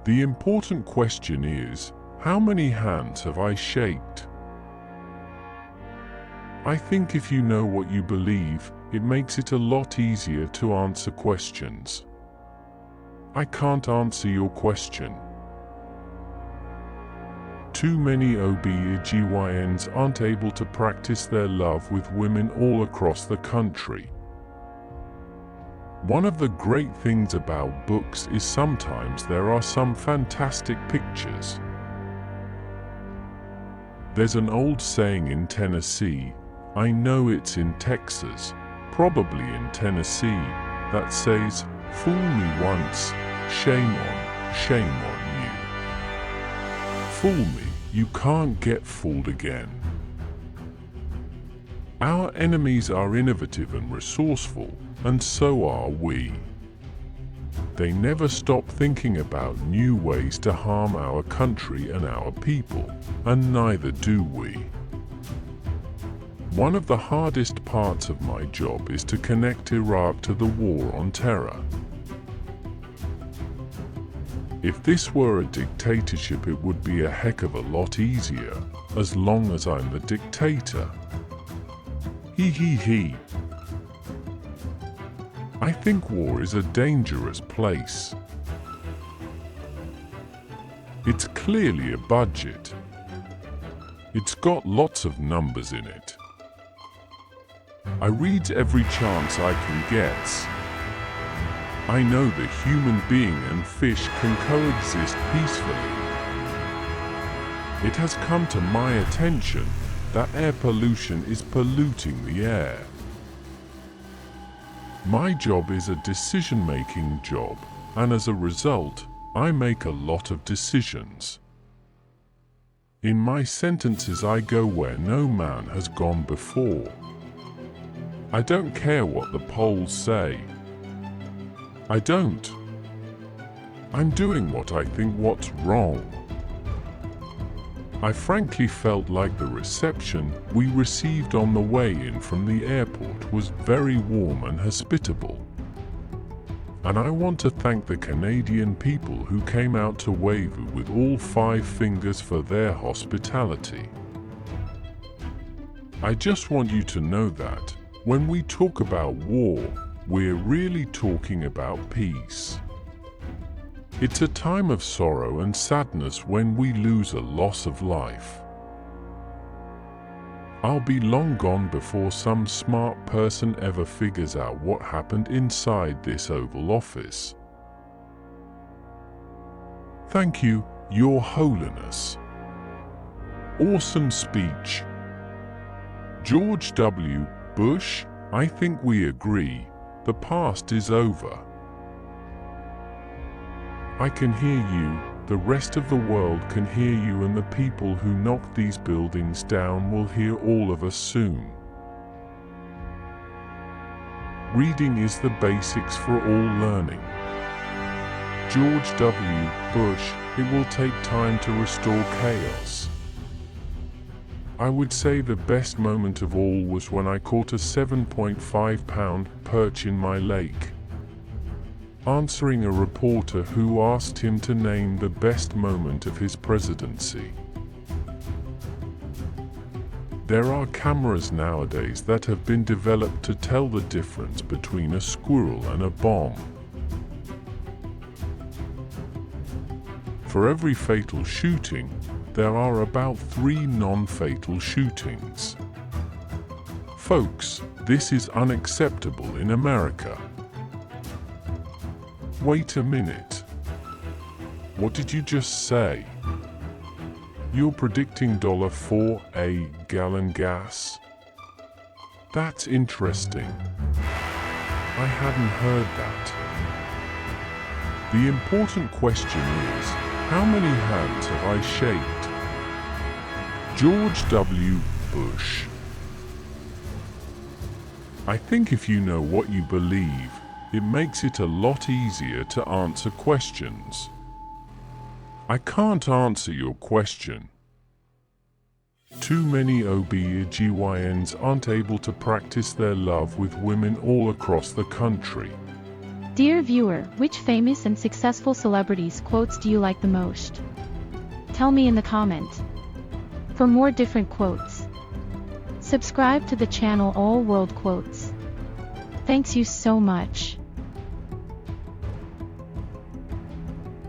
The important question is, how many hands have I shaked? I think if you know what you believe, it makes it a lot easier to answer questions. I can't answer your question. Too many OB/GYNs aren't able to practice their love with women all across the country. One of the great things about books is sometimes there are some fantastic pictures. There's an old saying in Tennessee, I know it's in Texas, probably in Tennessee, that says, "Fool me once, shame on you. Fool me, you can't get fooled again." Our enemies are innovative and resourceful, and so are we. They never stop thinking about new ways to harm our country and our people, and neither do we. One of the hardest parts of my job is to connect Iraq to the war on terror. If this were a dictatorship, it would be a heck of a lot easier, as long as I'm the dictator. He. I think war is a dangerous place. It's clearly a budget. It's got lots of numbers in it. I read every chance I can get. I know the human being and fish can coexist peacefully. It has come to my attention that air pollution is polluting the air. My job is a decision-making job, and as a result, I make a lot of decisions. In my sentences, I go where no man has gone before. I don't care what the polls say. I don't. I'm doing what I think what's wrong. I frankly felt like the reception we received on the way in from the airport was very warm and hospitable. And I want to thank the Canadian people who came out to wave with all 5 fingers for their hospitality. I just want you to know that when we talk about war, we're really talking about peace. It's a time of sorrow and sadness when we lose a loss of life. I'll be long gone before some smart person ever figures out what happened inside this Oval Office. Thank you, Your Holiness. Awesome speech. George W. Bush, I think we agree, the past is over. I can hear you, the rest of the world can hear you, and the people who knocked these buildings down will hear all of us soon. Reading is the basics for all learning. George W. Bush, it will take time to restore chaos. I would say the best moment of all was when I caught a 7.5-pound perch in my lake, answering a reporter who asked him to name the best moment of his presidency. There are cameras nowadays that have been developed to tell the difference between a squirrel and a bomb. For every fatal shooting, there are about 3 non-fatal shootings. Folks, this is unacceptable in America. Wait a minute. What did you just say? You're predicting $4 for a gallon gas? That's interesting. I hadn't heard that. The important question is, how many hands have I shaked? George W. Bush. I think if you know what you believe, it makes it a lot easier to answer questions. I can't answer your question. Too many OB/GYNs aren't able to practice their love with women all across the country. Dear viewer, which famous and successful celebrities' quotes do you like the most? Tell me in the comment. For more different quotes, subscribe to the channel All World Quotes. Thanks you so much.